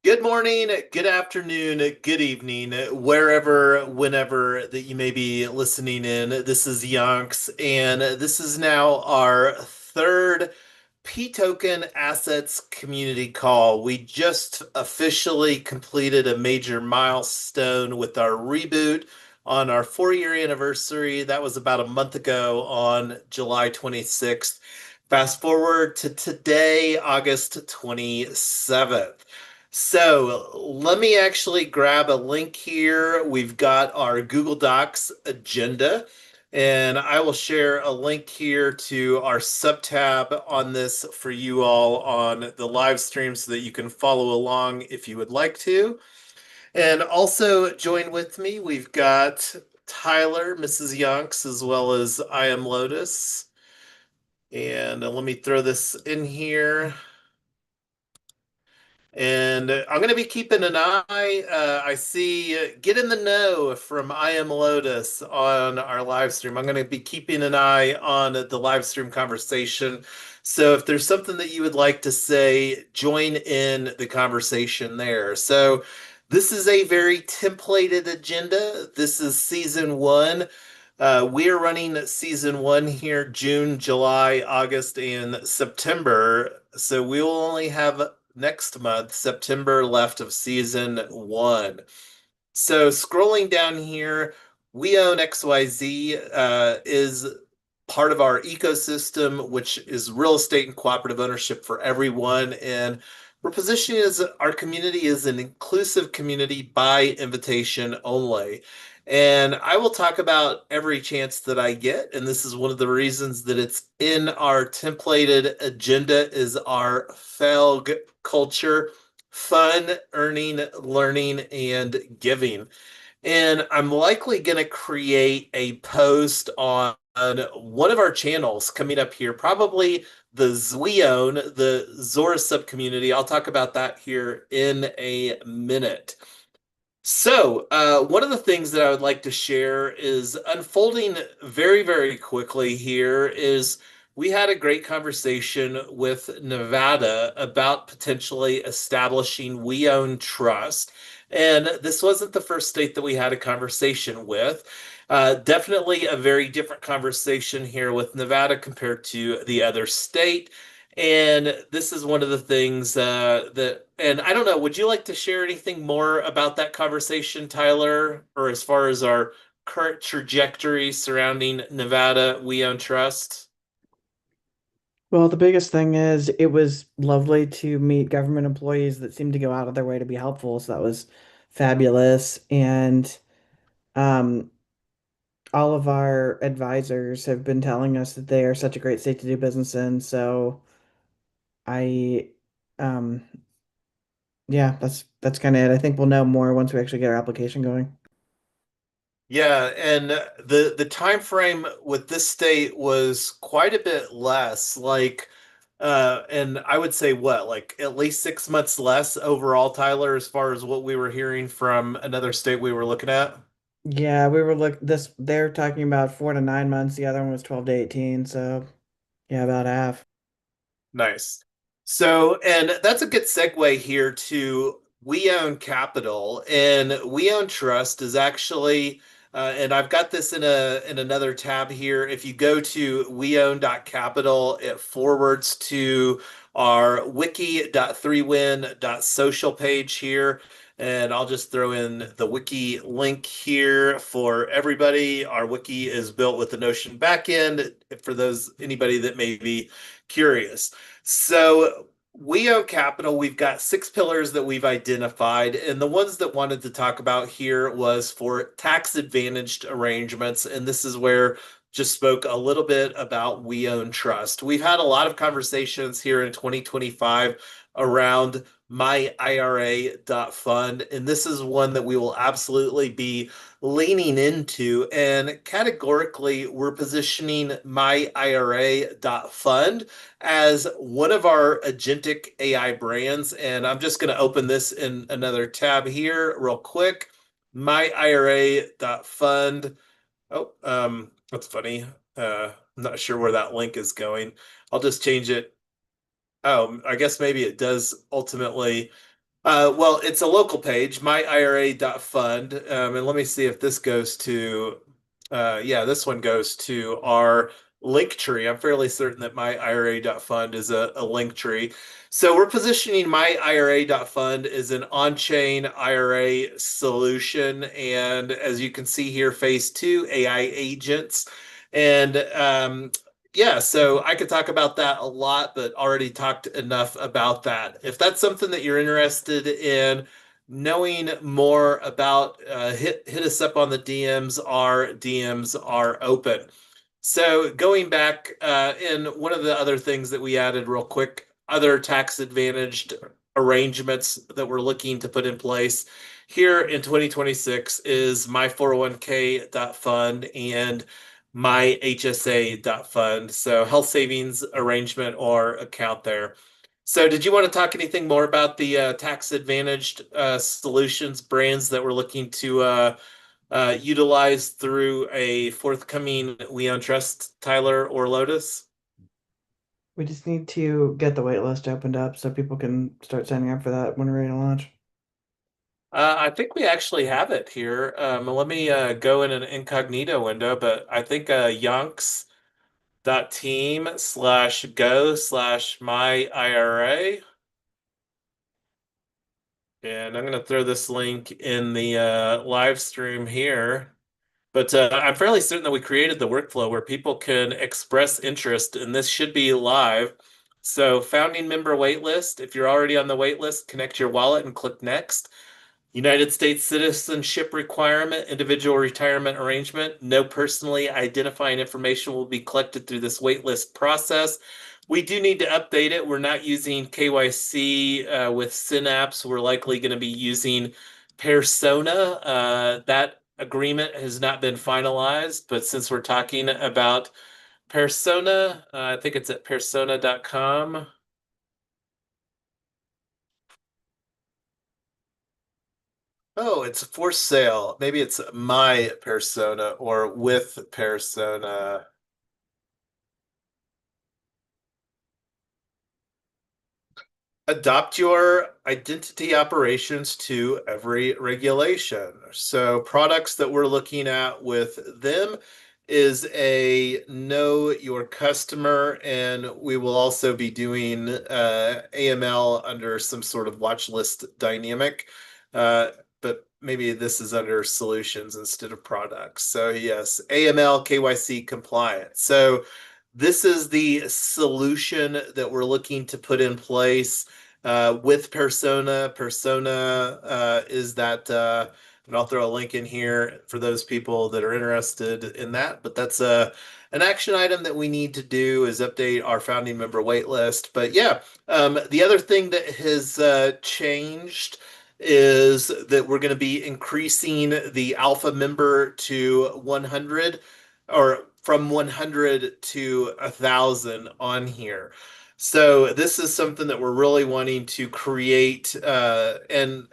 Good morning, good afternoon, good evening, wherever, whenever that you may be listening in. This is Yonks, and this is now our third pToken Assets community call. We just officially completed a major milestone with our reboot on our 4-year anniversary. That was about a month ago on July 26th. Fast forward to today, August 27th. So let me actually grab a link here. We've got our Google Docs agenda, and I will share a link here to our subtab on this for you all on the live stream so that you can follow along if you would like to. And also join with me, we've got Tyler, Mrs. Yonks, as well as I am Lotus. And let me throw this in here. And I'm going to be keeping an eye. I see Get in the Know from I Am Lotus on our live stream. I'm going to be keeping an eye on the live stream conversation. So if there's something that you would like to say, join in the conversation there. So this is a very templated agenda. This is season one. We are running season one here, June, July, August, and September. So we will only have next month, September, left of season one. So scrolling down here, WeOwn.xyz is part of our ecosystem, which is real estate and cooperative ownership for everyone. And we're positioning as our community is an inclusive community by invitation only. And I will talk about every chance that I get. And this is one of the reasons that it's in our templated agenda is our FELG culture, fun, earning, learning, and giving. And I'm likely going to create a post on one of our channels coming up here, probably the ZWEOWN, the Zora subcommunity. I'll talk about that here in a minute. So, one of the things that I would like to share is unfolding very, very quickly here is we had a great conversation with Nevada about potentially establishing We Own Trust. And this wasn't the first state that we had a conversation with. Definitely a very different conversation here with Nevada compared to the other state. And this is one of the things and I don't know, would you like to share anything more about that conversation, Tyler, or as far as our current trajectory surrounding Nevada We Own Trust? Well, the biggest thing is it was lovely to meet government employees that seemed to go out of their way to be helpful. So that was fabulous. And um, all of our advisors have been telling us that they are such a great state to do business in. So I, um, yeah, that's kind of it. I think we'll know more once we actually get our application going. Yeah, and the time frame with this state was quite a bit less, like and I would say what, like at least 6 months less overall, Tyler, as far as what we were hearing from another state we were looking at. Yeah, we were they're talking about 4 to 9 months. The other one was 12 to 18. So yeah, about half. Nice. So, and that's a good segue here to We Own Capital, and We Own Trust is actually, and I've got this in another tab here. If you go to WeOwn.capital, it forwards to our wiki.3win.social page here. And I'll just throw in the wiki link here for everybody. Our wiki is built with the Notion backend for those anybody that may be curious. So we own capital. We've got 6 pillars that we've identified, and the ones that wanted to talk about here was for tax advantaged arrangements, and this is where just spoke a little bit about We Own Trust. We've had a lot of conversations here in 2025 around my IRA.fund, and this is one that we will absolutely be leaning into. And categorically, we're positioning my IRA.fund as one of our agentic AI brands. And I'm just going to open this in another tab here real quick. My IRA.fund. Oh, that's funny. I'm not sure where that link is going. I'll just change it. Oh, I guess maybe it does ultimately. Well, it's a local page, myira.fund. And let me see if this goes to, yeah, this one goes to our link tree. I'm fairly certain that myira.fund is a link tree. So we're positioning myira.fund as an on-chain IRA solution. And as you can see here, phase two, AI agents. And yeah, so I could talk about that a lot, but already talked enough about that. If that's something that you're interested in knowing more about, hit us up on the DMs. Our DMs are open. So going back, in one of the other things that we added real quick, other tax advantaged arrangements that we're looking to put in place here in 2026 is my 401k.fund and my HSA.fund. So health savings arrangement or account there. So did you want to talk anything more about the tax advantaged solutions brands that we're looking to utilize through a forthcoming WeOwn Trust, Tyler or Lotus? We just need to get the wait list opened up so people can start signing up for that when we're ready to launch. I think we actually have it here. Let me go in an incognito window, but I think yonks.team/go/my IRA. And I'm going to throw this link in the live stream here. But I'm fairly certain that we created the workflow where people can express interest, and this should be live. So, founding member waitlist. If you're already on the waitlist, connect your wallet and click next. United States citizenship requirement, individual retirement arrangement. No personally identifying information will be collected through this waitlist process. We do need to update it. We're not using KYC with Synapse. We're likely going to be using Persona. That agreement has not been finalized, but since we're talking about Persona, I think it's at persona.com. Oh, it's for sale. Maybe it's my persona or with persona. Adopt your identity operations to every regulation. So, products that we're looking at with them is a know your customer, and we will also be doing AML under some sort of watch list dynamic. But maybe this is under solutions instead of products. So, yes, AML KYC compliant. So, this is the solution that we're looking to put in place with Persona. Persona is that, and I'll throw a link in here for those people that are interested in that. But that's an action item that we need to do is update our founding member waitlist. But yeah, the other thing that has changed is that we're going to be increasing the alpha member to 100 or from 100 to 1,000 on here. So this is something that we're really wanting to create, and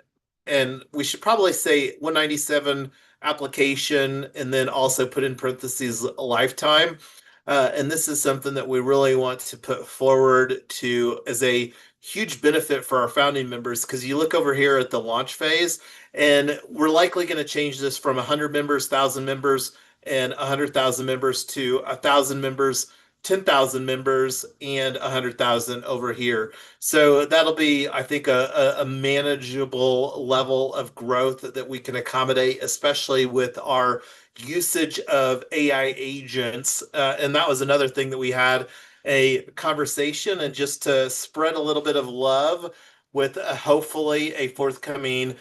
we should probably say 197 application, and then also put in parentheses lifetime. And this is something that we really want to put forward to as a huge benefit for our founding members because you look over here at the launch phase, and we're likely going to change this from 100 members, 1,000 members, and 100,000 members to 1,000 members, 10,000 members, and 100,000 over here. So that'll be, I think, a manageable level of growth that we can accommodate, especially with our usage of AI agents. And that was another thing that we had a conversation and just to spread a little bit of love with hopefully a forthcoming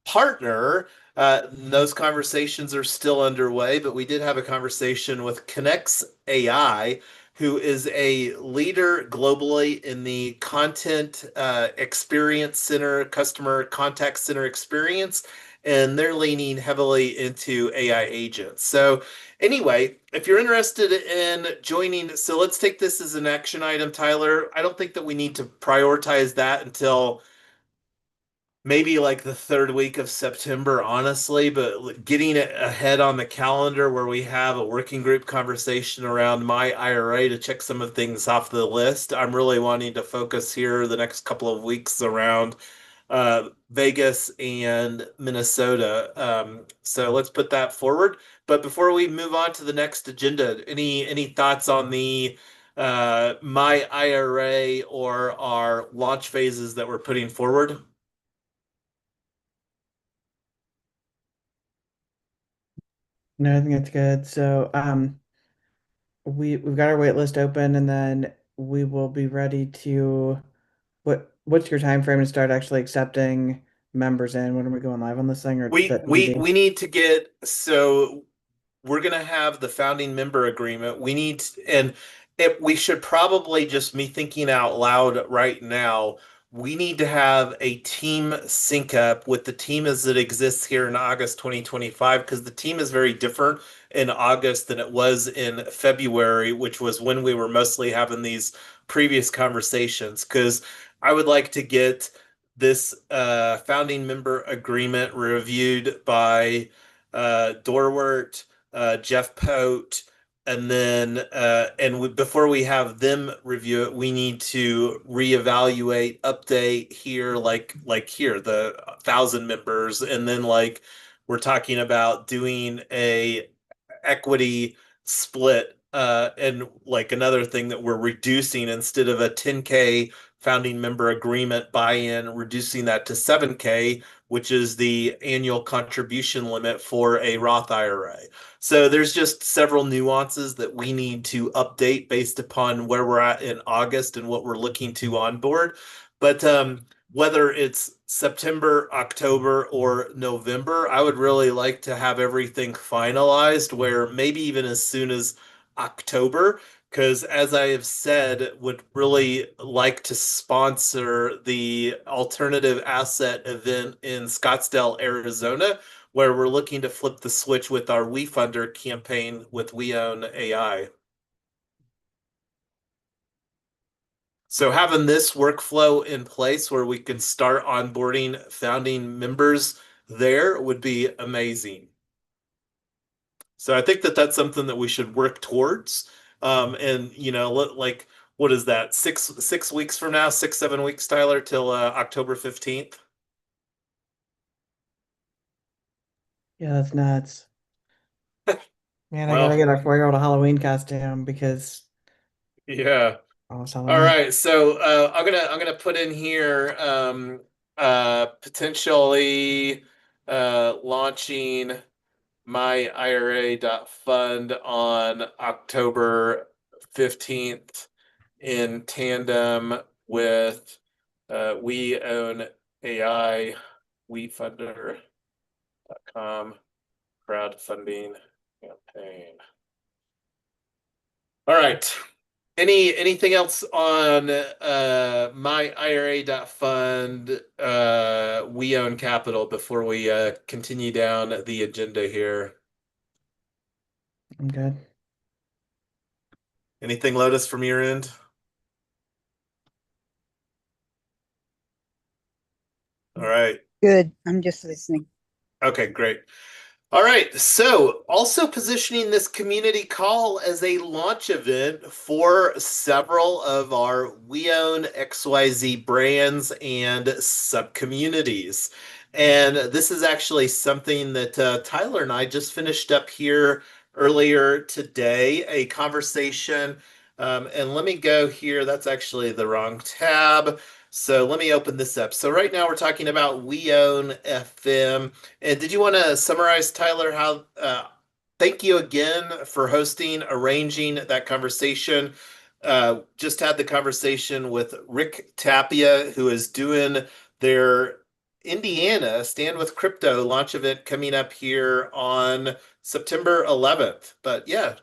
partner. Those conversations are still underway, but we did have a conversation with Connects AI, who is a leader globally in the content experience center, customer contact center experience, and they're leaning heavily into AI agents. So, anyway, if you're interested in joining, so let's take this as an action item, Tyler. I don't think that we need to prioritize that until maybe like the third week of September, honestly, but getting it ahead on the calendar where we have a working group conversation around my IRA to check some of things off the list. I'm really wanting to focus here the next couple of weeks around Vegas and Minnesota. So let's put that forward. But before we move on to the next agenda, any thoughts on the my IRA or our launch phases that we're putting forward? No, I think that's good. So, we've got our wait list open, and then we will be ready to. What's your time frame to start actually accepting members in? When are we going live on this thing, or is We that we TBD? we need to get so we're going to have the founding member agreement. And we should probably just me thinking out loud right now. We need to have a team sync up with the team as it exists here in August 2025 because the team is very different in August than it was in February, which was when we were mostly having these previous conversations. Because I would like to get this founding member agreement reviewed by Dorwart, Jeff Pote, and then before we have them review it, we need to reevaluate, update here, like here the 1,000 members, and then like we're talking about doing a equity split. And like another thing that we're reducing instead of a 10K founding member agreement buy-in, reducing that to 7K, which is the annual contribution limit for a Roth IRA. So there's just several nuances that we need to update based upon where we're at in August and what we're looking to onboard. But whether it's September, October, or November, I would really like to have everything finalized where maybe even as soon as October, because as I have said, would really like to sponsor the alternative asset event in Scottsdale, Arizona, where we're looking to flip the switch with our WeFunder campaign with WeOwn AI. So having this workflow in place where we can start onboarding founding members there would be amazing. So I think that that's something that we should work towards. And like what is that? Six weeks from now, 6, 7 weeks, Tyler, till October 15th. Yeah, that's nuts. Man, I gotta Well, get our 4-year-old a Halloween costume because yeah. oh, it's All Halloween. right. So I'm gonna put in here potentially launching my IRA.fund on October 15th in tandem with We Own AI, WeFunder.com crowdfunding campaign. All right. Anything else on my IRA.fund we own capital before we continue down the agenda here? I'm good. Anything, Lotus, from your end? All right. Good. I'm just listening. Okay, great. All right. So, also positioning this community call as a launch event for several of our We Own XYZ brands and sub communities. And this is actually something that Tyler and I just finished up here earlier today, a conversation. And let me go here. That's actually the wrong tab. So let me open this up. So right now we're talking about We Own FM. And did you want to summarize, Tyler, how thank you again for hosting, arranging that conversation. Just had the conversation with Rick Tapia, who is doing their Indiana Stand with Crypto launch event coming up here on September 11th. But yeah,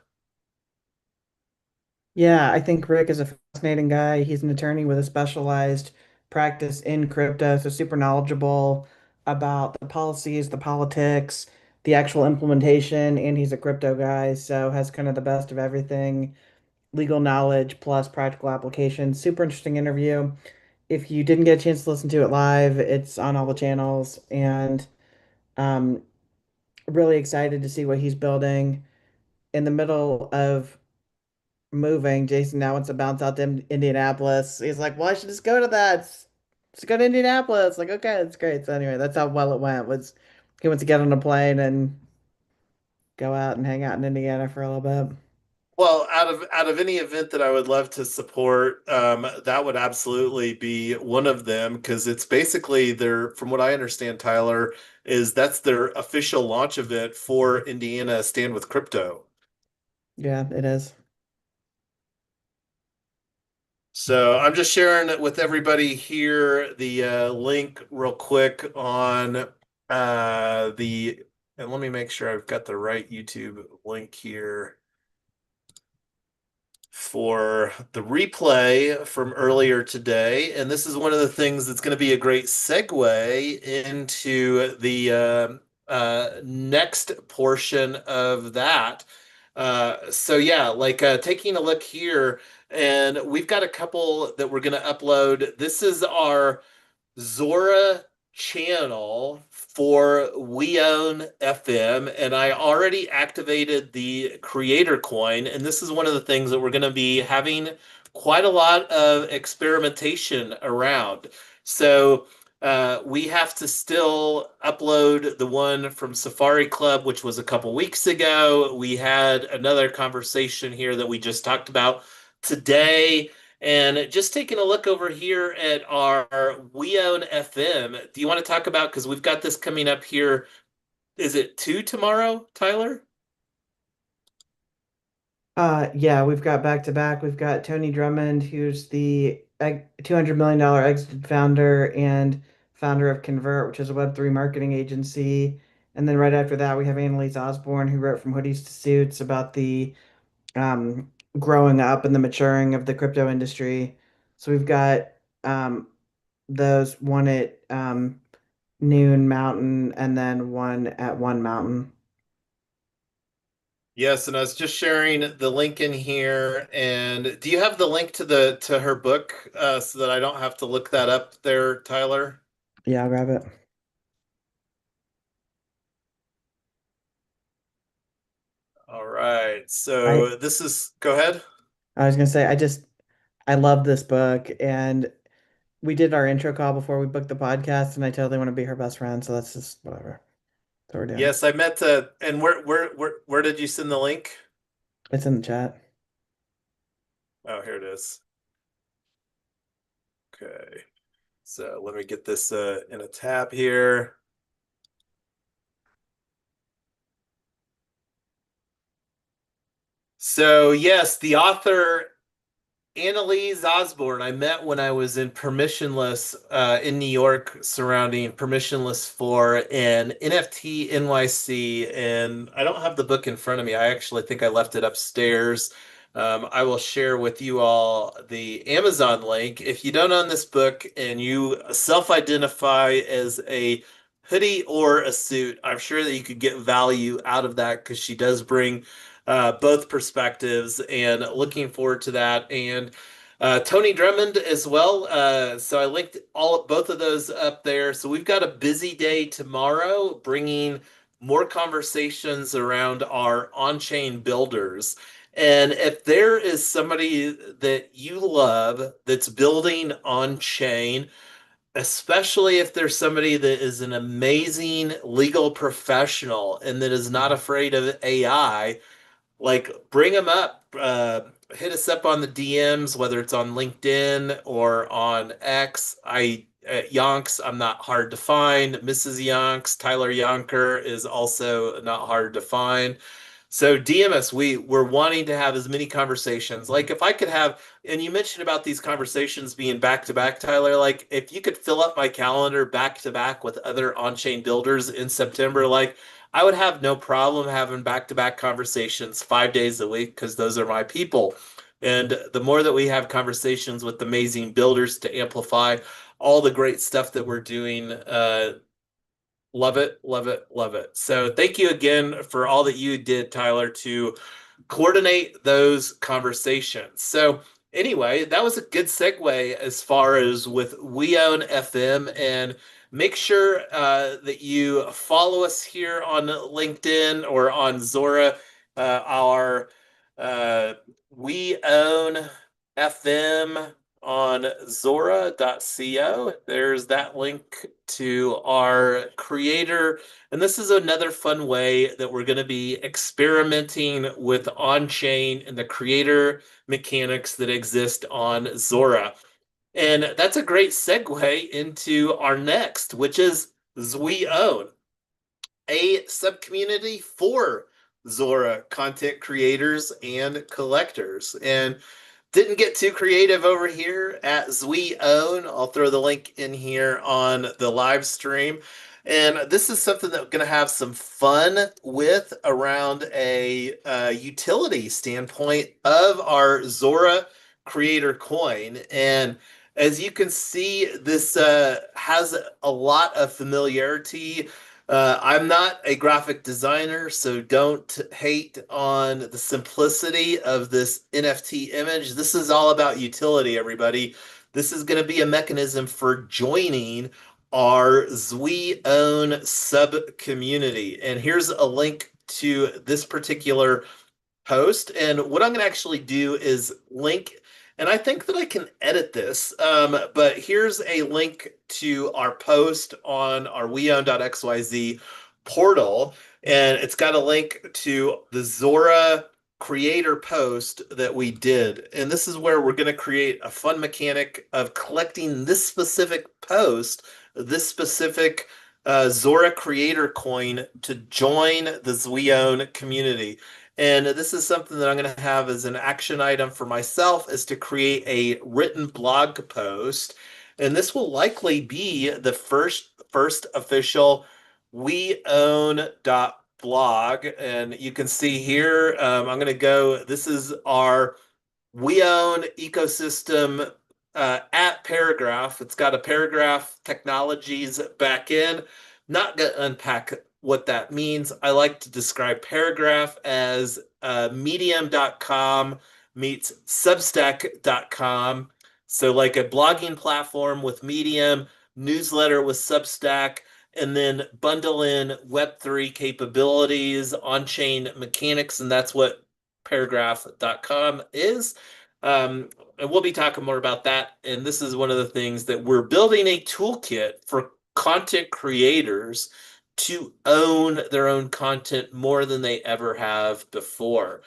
Yeah, I think Rick is a fascinating guy. He's an attorney with a specialized practice in crypto, so super knowledgeable about the policies, the politics, the actual implementation, and he's a crypto guy, so has kind of the best of everything, legal knowledge plus practical application. Super interesting interview. If you didn't get a chance to listen to it live, it's on all the channels, and um, really excited to see what he's building in the middle of moving. Jason now wants to bounce out to Indianapolis. He's like, well, I should just go to that. let's go to Indianapolis. Like, okay, that's great. So anyway, that's how well it went. Was he went to get on a plane and go out and hang out in Indiana for a little bit. Well, out of any event that I would love to support, that would absolutely be one of them because it's basically their, from what I understand, Tyler, is that's their official launch event for Indiana Stand with Crypto. Yeah, it is. So I'm just sharing it with everybody here the link real quick on and let me make sure I've got the right YouTube link here for the replay from earlier today. And this is one of the things that's going to be a great segue into the next portion of that. So yeah, like taking a look here, and we've got a couple that we're going to upload. This is our Zora channel for WEOWNFM, and I already activated the creator coin. And this is one of the things that we're going to be having quite a lot of experimentation around. So we have to still upload the one from Safari Club, which was a couple weeks ago. We had another conversation here that we just talked about today. And just taking a look over here at our WeOwn FM, do you want to talk about, because we've got this coming up here, is it 2 tomorrow, Tyler? Yeah, we've got back to back. We've got Tony Drummond, who's the $200 million exited founder and founder of Convert, which is a Web3 marketing agency. And then right after that, we have Annalise Osborne, who wrote From Hoodies to Suits about the growing up and the maturing of the crypto industry. So we've got um, those, one at noon Mountain and then one at 1 Mountain. Yes, and I was just sharing the link in here. And do you have the link to the to her book so that I don't have to look that up there, Tyler? Yeah, I'll grab it. All right. I So this is, go ahead. I was gonna say I love this book, and we did our intro call before we booked the podcast, and I totally want to be her best friend, so that's just whatever. That's what we're doing. Yes, I met and where did you send the link? It's in the chat. Oh, here it is. Okay. So let me get this in a tab here. So yes, the author Annalise Osborne, I met when I was in permissionless in New York surrounding permissionless for an NFT NYC. And I don't have the book in front of me. I actually think I left it upstairs. I will share with you all the Amazon link. If you don't own this book and you self-identify as a hoodie or a suit, I'm sure that you could get value out of that because she does bring both perspectives, and looking forward to that. And Tony Drummond as well. So I linked both of those up there. So we've got a busy day tomorrow, bringing more conversations around our on-chain builders. And if there is somebody that you love that's building on-chain, especially if there's somebody that is an amazing legal professional and that is not afraid of AI, like bring them up, hit us up on the DMs, whether it's on LinkedIn or on X. I at Yonks, I'm not hard to find. Mrs. Yonks, Tyler Yonker is also not hard to find. So DM us. We're wanting to have as many conversations. Like if I could have, and you mentioned about these conversations being back to back, Tyler, like if you could fill up my calendar back to back with other on-chain builders in September, like I would have no problem having back-to-back conversations 5 days a week because those are my people. And the more that we have conversations with amazing builders to amplify all the great stuff that we're doing, love it, love it, love it. So thank you again for all that you did, Tyler, to coordinate those conversations. So anyway, that was a good segue as far as with WeOwn FM. And make sure that you follow us here on LinkedIn or on Zora, our We Own FM on Zora.co. There's that link to our creator. And this is another fun way that we're going to be experimenting with on-chain and the creator mechanics that exist on Zora. And that's a great segue into our next, which is ZWEOWN, a subcommunity for Zora content creators and collectors. And didn't get too creative over here at ZWEOWN. I'll throw the link in here on the live stream. And this is something that we're going to have some fun with around a utility standpoint of our Zora creator coin. And as you can see, this has a lot of familiarity. I'm not a graphic designer, so don't hate on the simplicity of this NFT image. This is all about utility, everybody. This is going to be a mechanism for joining our ZWEOWN sub community. And here's a link to this particular post. And what I'm going to actually do is link, and I think that I can edit this, but here's a link to our post on our WeOwn.xyz portal. And it's got a link to the Zora creator post that we did. And this is where we're going to create a fun mechanic of collecting this specific post, this specific Zora creator coin to join the ZWEOWN community. And this is something that I'm going to have as an action item for myself is to create a written blog post. And this will likely be the first official WeOwn.blog. And you can see here, I'm going to go, this is our WeOwn ecosystem at Paragraph. It's got a Paragraph Technologies back end. Not going to unpack what that means. I like to describe Paragraph as medium.com meets substack.com. So like a blogging platform with Medium, newsletter with Substack, and then bundle in Web3 capabilities, on-chain mechanics, and that's what paragraph.com is. And we'll be talking more about that. And this is one of the things that we're building a toolkit for content creators to own their own content more than they ever have before.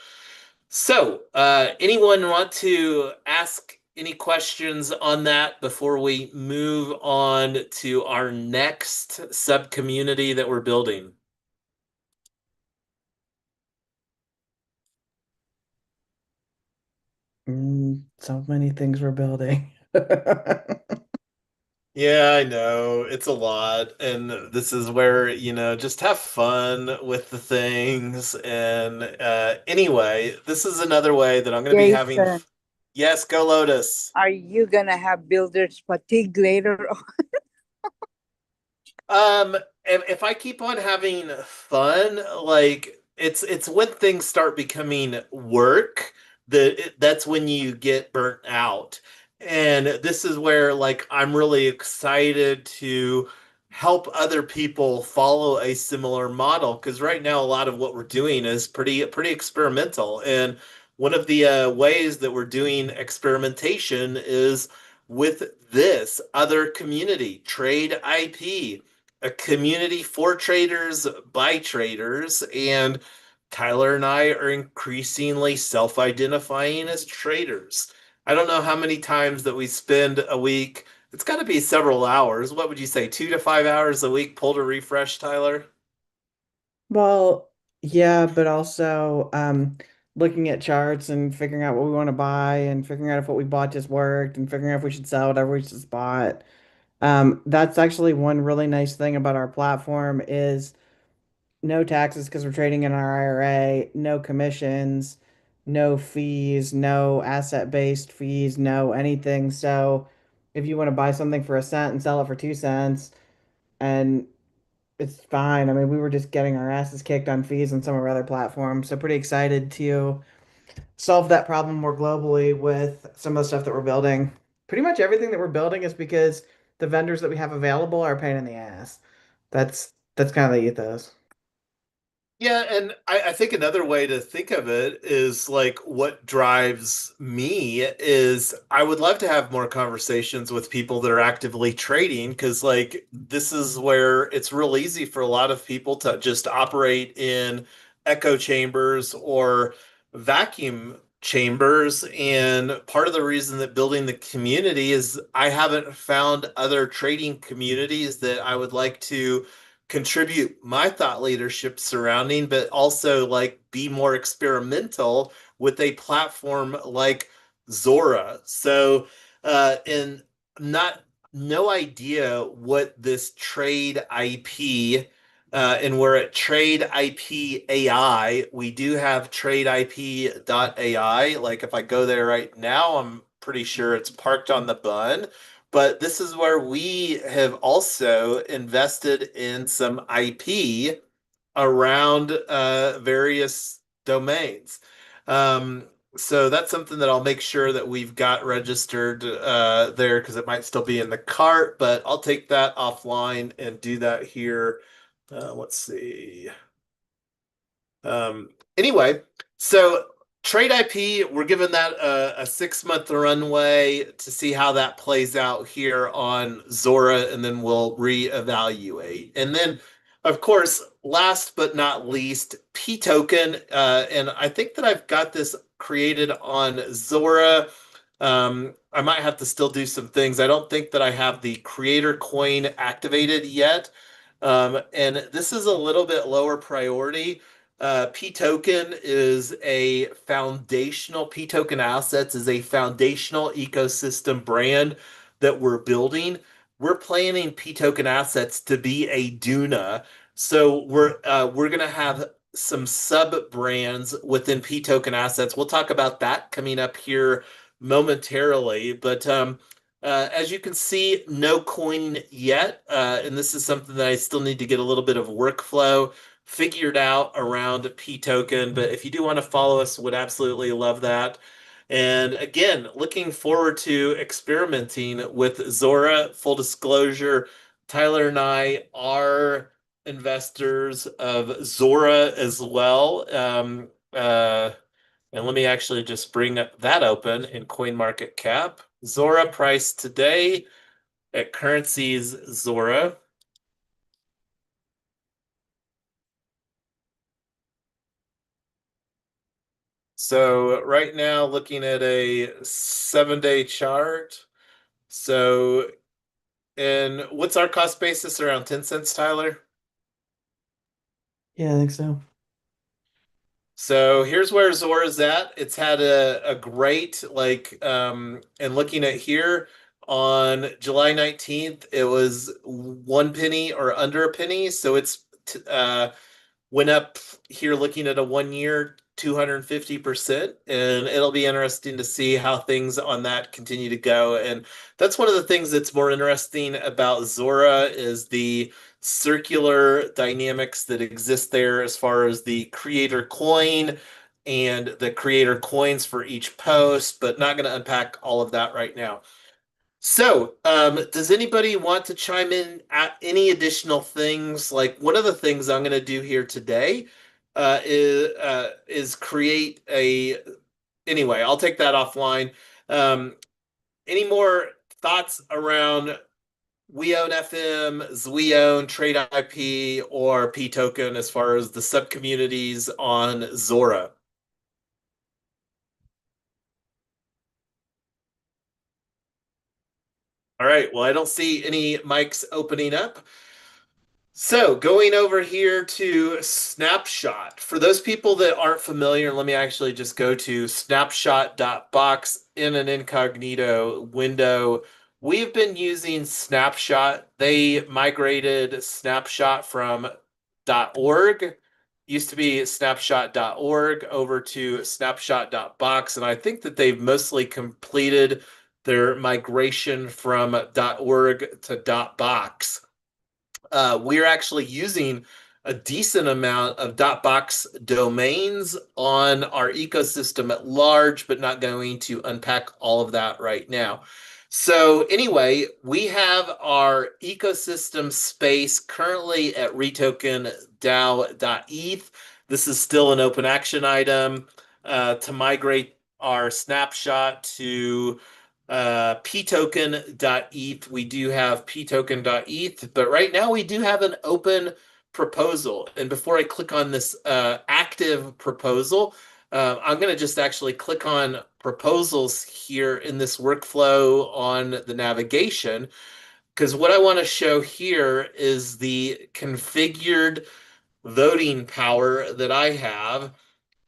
So, anyone want to ask any questions on that before we move on to our next sub community that we're building? So many things we're building. Yeah, I know. It's a lot. And this is where, just have fun with the things. And anyway, this is another way that I'm going to be having. Jason, Yes, go Lotus. are you gonna have builders fatigue later on? If I keep on having fun, like it's when things start becoming work that's when you get burnt out. And this is where like I'm really excited to help other people follow a similar model because right now a lot of what we're doing is pretty experimental. And one of the ways that we're doing experimentation is with this other community, TRADEIP, a community for traders by traders. And Tyler and I are increasingly self-identifying as traders. I don't know how many times that we spend a week. It's got to be several hours. What would you say, 2 to 5 hours a week pull to refresh, Tyler? Well, yeah, but also looking at charts and figuring out what we want to buy and figuring out if what we bought just worked and figuring out if we should sell whatever we just bought. That's actually one really nice thing about our platform is no taxes because we're trading in our IRA, no commissions, no fees, no asset-based fees, no anything. So if you want to buy something for a cent and sell it for 2 cents, and it's fine. I mean, we were just getting our asses kicked on fees on some of our other platforms. So pretty excited to solve that problem more globally with some of the stuff that we're building. Pretty much everything that we're building is because the vendors that we have available are a pain in the ass. That's kind of the ethos. Yeah, and I think another way to think of it is like what drives me is I would love to have more conversations with people that are actively trading because like this is where it's real easy for a lot of people to just operate in echo chambers or vacuum chambers. And part of the reason that building the community is I haven't found other trading communities that I would like to contribute my thought leadership surrounding, but also like be more experimental with a platform like Zora. So, and not no idea what this trade IP. And we're at Trade IP AI. We do have Trade AI. Like if I go there right now, I'm pretty sure it's parked on the bun. But this is where we have also invested in some IP around various domains. Um, so that's something that I'll make sure that we've got registered there because it might still be in the cart, but I'll take that offline and do that here. Let's see. Anyway, so Trade IP, we're given that a 6 month runway to see how that plays out here on Zora, and then we'll reevaluate. And then, of course, last but not least, pToken. And I think that I've got this created on Zora. I might have to still do some things. I don't think that I have the creator coin activated yet. And this is a little bit lower priority. pToken is a foundational, pToken Assets is a foundational ecosystem brand that we're building. We're planning pToken Assets to be a Duna. So we're gonna have some sub brands within pToken Assets. We'll talk about that coming up here momentarily. But as you can see, no coin yet, and this is something that I still need to get a little bit of workflow figured out around pToken. But if you do want to follow us, would absolutely love that. And again, looking forward to experimenting with Zora. Full disclosure, Tyler and I are investors of Zora as well. And let me actually just bring that open in CoinMarketCap. Zora price today at currencies Zora. So right now, looking at a 7-day chart. So, and what's our cost basis around 10 cents, Tyler? Yeah, I think so. So here's where Zora's at. It's had a great and looking at here on July 19th, it was 1 penny or under a penny. So it's went up here looking at a 1 year 250%, and it'll be interesting to see how things on that continue to go. And that's one of the things that's more interesting about Zora is the circular dynamics that exist there as far as the creator coin and the creator coins for each post, but not going to unpack all of that right now. So, does anybody want to chime in at any additional things? Like one of the things I'm going to do here today is create a. Anyway, I'll take that offline. Any more thoughts around WEOWNFM, ZWEOWN, Trade IP, or pToken as far as the subcommunities on Zora? All right. Well, I don't see any mics opening up. So going over here to Snapshot. For those people that aren't familiar, let me actually just go to snapshot.box in an incognito window. We've been using Snapshot. They migrated Snapshot from .org, used to be snapshot.org, over to snapshot.box, and I think that they've mostly completed their migration from .org to .box. We're actually using a decent amount of .box domains on our ecosystem at large, but not going to unpack all of that right now. So anyway, we have our ecosystem space currently at retoken DAO.eth. This is still an open action item. To migrate our snapshot to pToken.eth, we do have pToken.eth, but right now we do have an open proposal. And before I click on this active proposal, I'm going to just actually click on proposals here in this workflow on the navigation, because what I want to show here is the configured voting power that I have.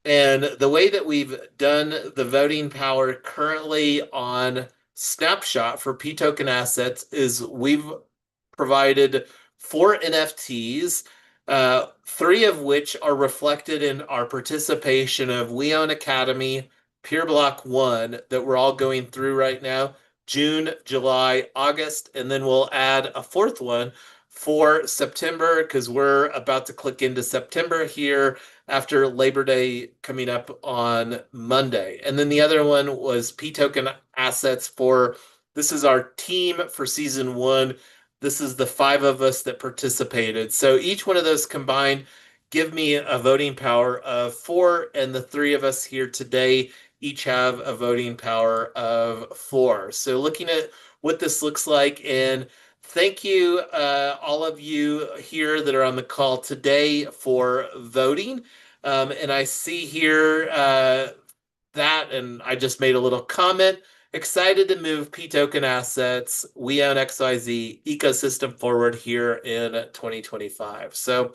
And the way that we've done the voting power currently on Snapshot for pToken assets is we've provided 4 NFTs, 3 of which are reflected in our participation of WeOwn Academy, Peer Block 1 that we're all going through right now, June, July, August, and then we'll add a 4th one for September because we're about to click into September here after Labor Day coming up on Monday. And then the other one was pToken assets for, this is our team for season 1. This is the 5 of us that participated. So each one of those combined give me a voting power of 4, and the 3 of us here today each have a voting power of 4. So looking at what this looks like, and thank you, all of you here that are on the call today for voting. And I see here that, and I just made a little comment. Excited to move pToken assets, WeOwn.xyz ecosystem forward here in 2025. So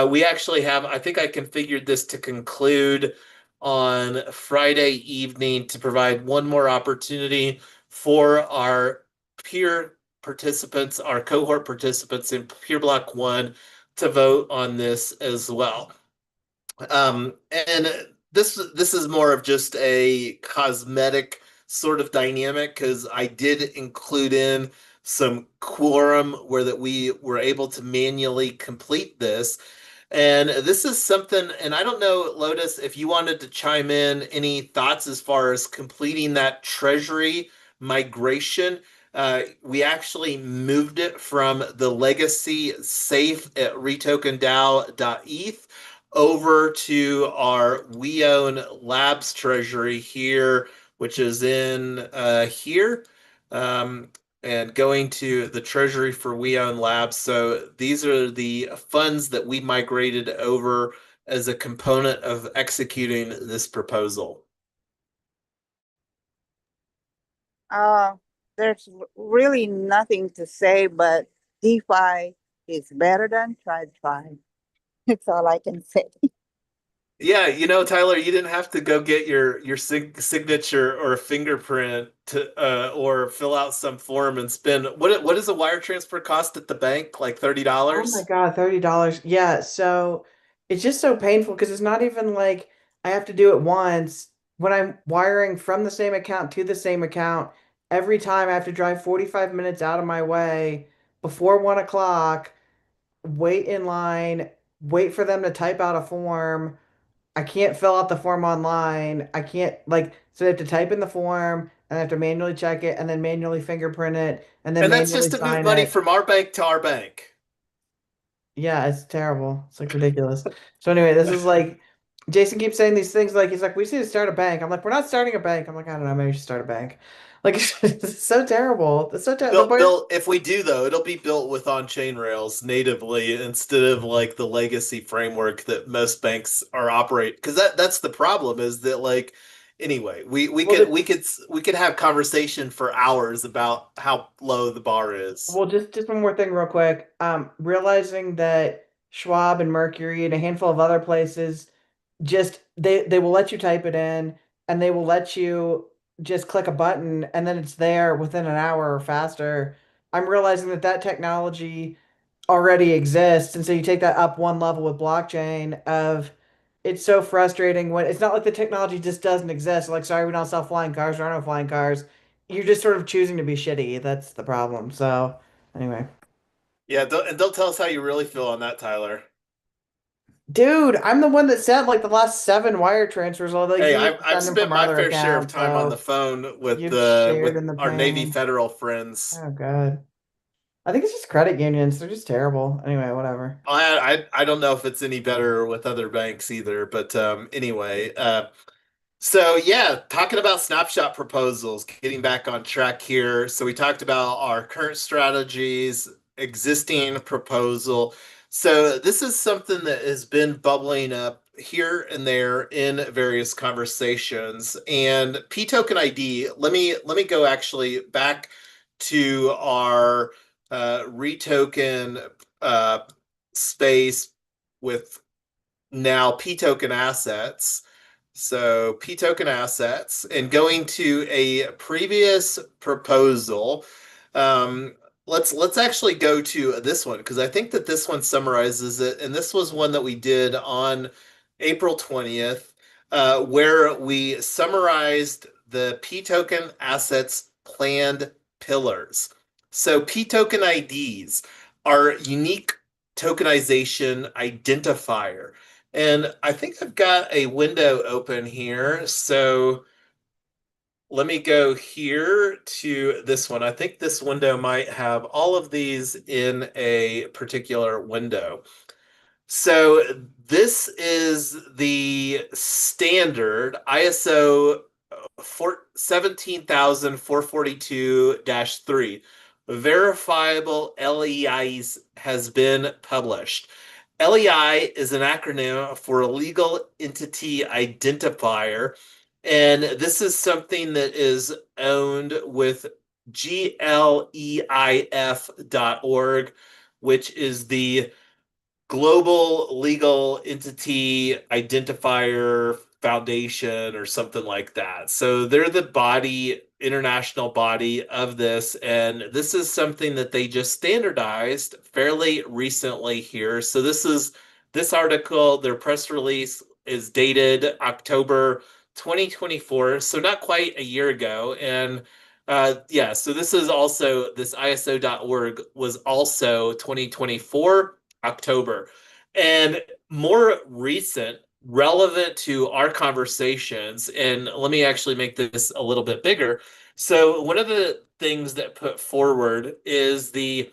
we actually have, I think I configured this to conclude on Friday evening to provide one more opportunity for our peer participants, our cohort participants in Peer Block 1 to vote on this as well. And this is more of just a cosmetic sort of dynamic because I did include in some quorum where that we were able to manually complete this. And this is something, and I don't know, Lotus, if you wanted to chime in any thoughts as far as completing that treasury migration. We actually moved it from the legacy safe at retokendao.eth over to our WeOwn Labs treasury here, which is in here. And going to the treasury for WeOwn Labs. So these are the funds that we migrated over as a component of executing this proposal. There's really nothing to say, but DeFi is better than TradFi. That's all I can say. Yeah, Tyler, you didn't have to go get your signature or fingerprint to or fill out some form and spend what does a wire transfer cost at the bank? Like Oh my $30? God, $30. Yeah, so it's just so painful because it's not even like I have to do it once. When I'm wiring from the same account to the same account, every time I have to drive 45 minutes out of my way before 1 o'clock, wait in line, wait for them to type out a form. I can't fill out the form online. I can't so they have to type in the form and I have to manually check it and then manually fingerprint it and then And that's just manually to move sign money it. from our bank to our bank. Yeah, it's terrible. It's like ridiculous. So anyway, this is like Jason keeps saying these things like he's like, we just need to start a bank. I'm like, we're not starting a bank. I'm like, I don't know, maybe we should start a bank. Like it's so terrible. It's so terrible. Built, if we do though, it'll be built with on-chain rails natively instead of like the legacy framework that most banks are operate. Because that's the problem is that like anyway, we Well, could we could have conversation for hours about how low the bar is. well, just one more thing real quick. Realizing that Schwab and Mercury and a handful of other places just they will let you type it in and they will let you just click a button and then it's there within an hour or faster. I'm realizing that that technology already exists, and so you take that up one level with blockchain of it's so frustrating when it's not like the technology just doesn't exist. Like, sorry, we don't sell flying cars, there are no flying cars. You're just sort of choosing to be shitty. That's the problem. So anyway. Yeah, and don't tell us how you really feel on that, Tyler. Dude, I'm the one that sent like the last 7 wire transfers, although Hey, you I've send them spent from my other fair share of accounts, time on the so phone you've shared with in the our Navy pain. Federal friends. Oh God. I think it's just credit unions. They're just terrible. Anyway, whatever. I don't know if it's any better with other banks either, but anyway, so yeah, talking about snapshot proposals, getting back on track here. So we talked about our current strategies, existing proposal. So this is something that has been bubbling up here and there in various conversations. And pToken ID, let me go actually back to our retoken uh, space with now pToken assets. So pToken assets and going to a previous proposal. Um, let's actually go to this one because I think that this one summarizes it. And this was one that we did on April 20th, where we summarized the pToken assets planned pillars. So pToken IDs are unique tokenization identifier. And I think I've got a window open here. So let me go here to this one. I think this window might have all of these in a particular window. So this is the standard ISO 17442-3. Verifiable LEIs has been published. LEI is an acronym for a legal entity identifier, and this is something that is owned with GLEIF.org, which is the Global Legal Entity Identifier Foundation or something like that. So they're the body, international body of this, and this is something that they just standardized fairly recently here. So this article, their press release is dated October 2024, so not quite a year ago. And yeah, so this is also this ISO.org was also 2024 October. And more recent, relevant to our conversations, and let me actually make this a little bit bigger. So, one of the things that put forward is the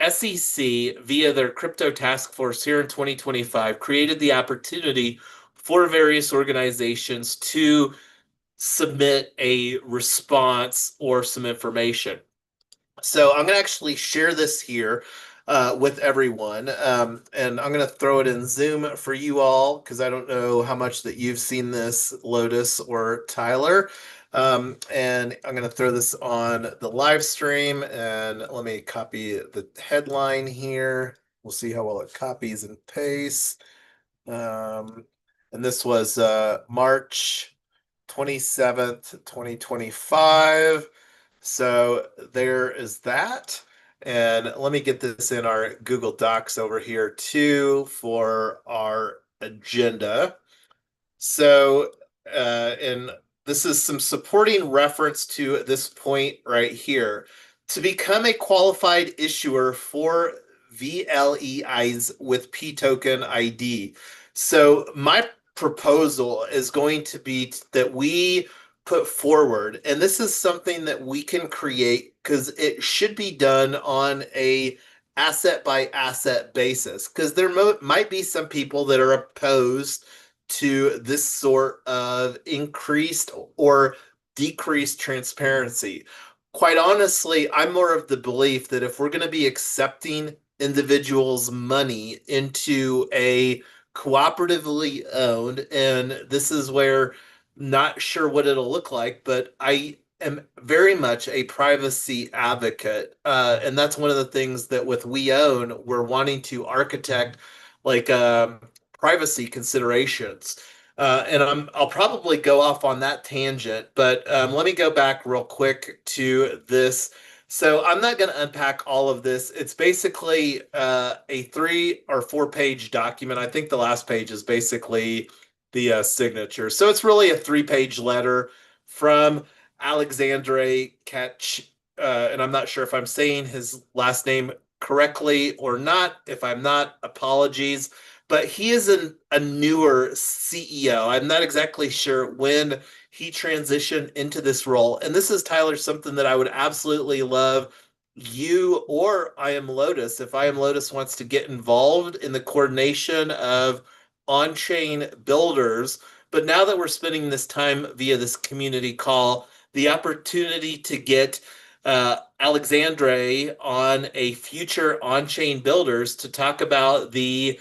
SEC, via their crypto task force here in 2025, created the opportunity for various organizations to submit a response or some information. So I'm going to actually share this here with everyone. And I'm going to throw it in Zoom for you all because I don't know how much that you've seen this, Lotus or Tyler. And I'm going to throw this on the live stream. And let me copy the headline here. We'll see how well it copies and pastes. Um, and this was March 27th, 2025. So there is that. And let me get this in our Google Docs over here too for our agenda. So, and this is some supporting reference to this point right here. To become a qualified issuer for VLEIs with pToken ID. So my proposal is going to be that we put forward, and this is something that we can create because it should be done on a asset by asset basis because there might be some people that are opposed to this sort of increased or decreased transparency. Quite honestly, I'm more of the belief that if we're going to be accepting individuals' money into a cooperatively owned, and this is where not sure what it'll look like, but I am very much a privacy advocate. And that's one of the things that with WeOwn, we're wanting to architect like privacy considerations. And I'll probably go off on that tangent, but let me go back real quick to this. So I'm not going to unpack all of this. It's basically a 3 or 4 page document. I think the last page is basically the signature. So it's really a 3 page letter from Alexandre Ketch, and I'm not sure if I'm saying his last name correctly or not. If I'm not, apologies. But he is a newer CEO. I'm not exactly sure when he transitioned into this role. And this is, Tyler, something that I would absolutely love you or I Am Lotus, if I Am Lotus wants to get involved in the coordination of on-chain builders. But now that we're spending this time via this community call, the opportunity to get Alexandre on a future on-chain builders to talk about the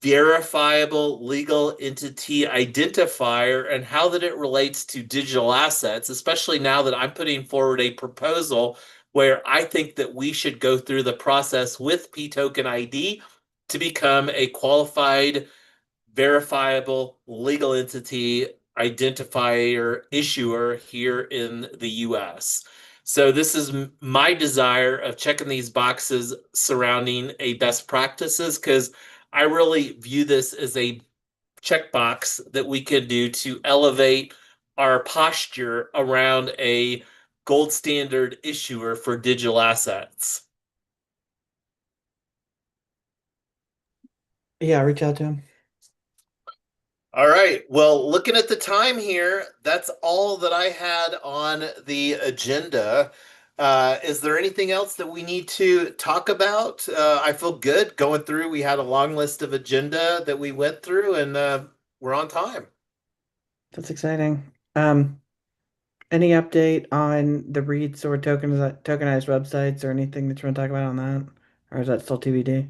verifiable legal entity identifier and how that it relates to digital assets, especially now that I'm putting forward a proposal where I think that we should go through the process with pToken ID to become a qualified, verifiable legal entity identifier issuer here in the US. So this is my desire of checking these boxes surrounding a best practices because I really view this as a checkbox that we can do to elevate our posture around a gold standard issuer for digital assets. Yeah, reach out to him. All right. Well, looking at the time here, that's all that I had on the agenda. Is there anything else that we need to talk about? I feel good going through. We had a long list of agenda that we went through, and we're on time. That's exciting. Any update on the REITs or tokenized websites or anything that you want to talk about on that? Or is that still TBD?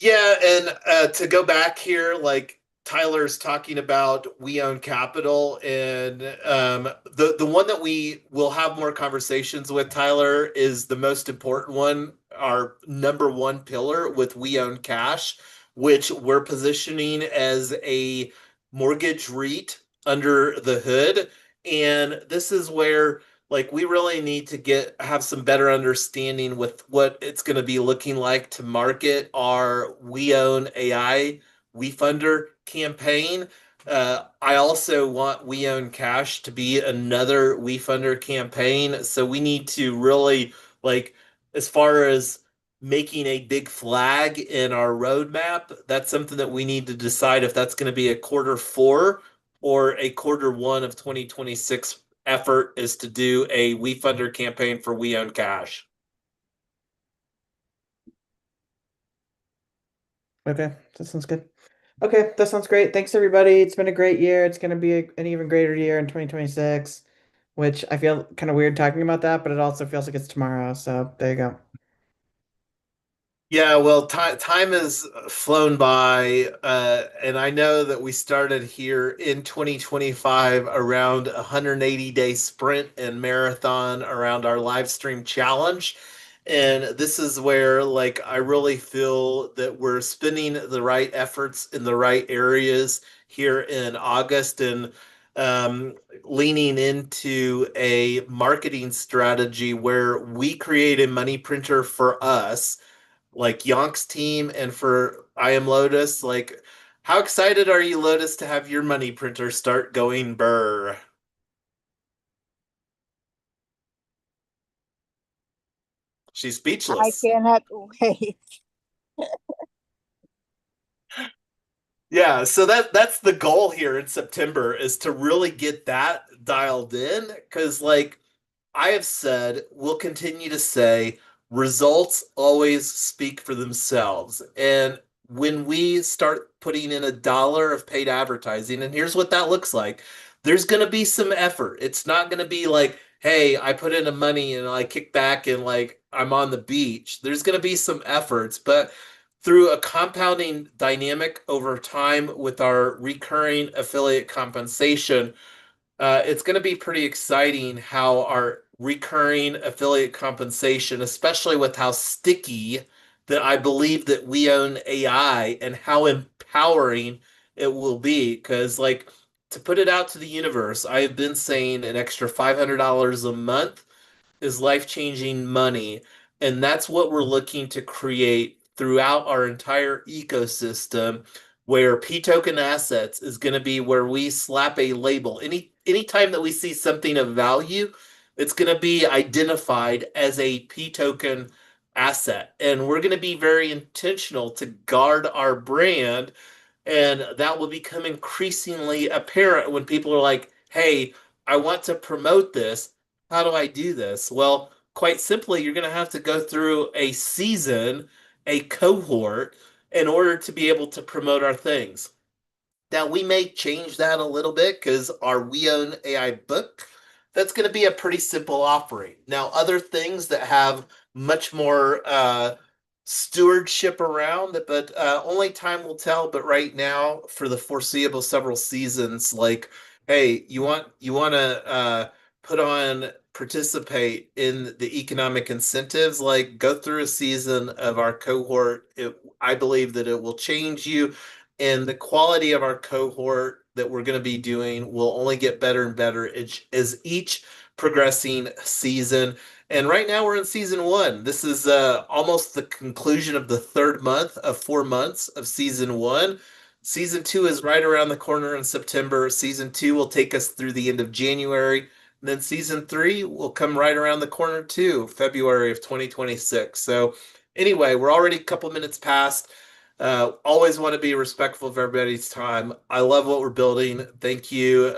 Yeah, and to go back here, like Tyler's talking about We Own Capital, and the one that we will have more conversations with, Tyler, is the most important one, our number one pillar with We Own Cash, which we're positioning as a mortgage REIT under the hood. And this is where like we really need to get have some better understanding with what it's going to be looking like to market our We Own AI WeFunder campaign. I also want We Own Cash to be another WeFunder campaign. So we need to really like as far as making a big flag in our roadmap, that's something that we need to decide if that's going to be a quarter 4 or a quarter 1 of 2026 effort is to do a WeFunder campaign for We Own Cash. Okay, that sounds good. Okay, that sounds great. Thanks, everybody. It's been a great year. It's going to be an even greater year in 2026, which I feel kind of weird talking about that, but it also feels like it's tomorrow. So there you go. Yeah, well, time has flown by, and I know that we started here in 2025 around a 180-day sprint and marathon around our live stream challenge. And this is where, like, I really feel that we're spending the right efforts in the right areas here in August and um, leaning into a marketing strategy where we create a money printer for us like Yonk's team and for I Am Lotus. Like, how excited are you, Lotus, to have your money printer start going burr? She's I speechless. cannot wait. Yeah, so that's the goal here in September is to really get that dialed in because like I have said, will continue to say, results always speak for themselves. And when we start putting in $1 of paid advertising, and here's what that looks like, there's going to be some effort. It's not going to be like, hey, I put in the money and I kick back and like I'm on the beach. There's going to be some efforts, but through a compounding dynamic over time with our recurring affiliate compensation, it's going to be pretty exciting how our recurring affiliate compensation, especially with how sticky that I believe that we own AI and how empowering it will be. Because, like, to put it out to the universe, I have been saying an extra $500 a month is life-changing money. And that's what we're looking to create throughout our entire ecosystem, where pToken assets is going to be where we slap a label. Anytime that we see something of value, it's going to be identified as a pToken asset. And we're going to be very intentional to guard our brand. And that will become increasingly apparent when people are like, hey, I want to promote this. How do I do this? Well, quite simply, you're going to have to go through a season, a cohort, in order to be able to promote our things. Now, we may change that a little bit because our We Own AI book, that's going to be a pretty simple offering. Now, other things that have much more stewardship around, but only time will tell. But right now, for the foreseeable several seasons, like, hey, you want to put on participate in the economic incentives, like go through a season of our cohort. I believe that it will change you, and the quality of our cohort that we're going to be doing will only get better and better as each progressing season. And right now we're in season one. This is almost the conclusion of the third month of 4 months of season one. Season two is right around the corner in September. Season two will take us through the end of January. And then season three will come right around the corner too, February of 2026. So anyway, we're already a couple minutes past. Always want to be respectful of everybody's time. I love what we're building. Thank you.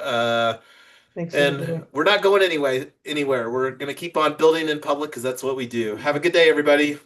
Thanks, everybody. And we're not going anywhere. We're going to keep on building in public because that's what we do. Have a good day, everybody.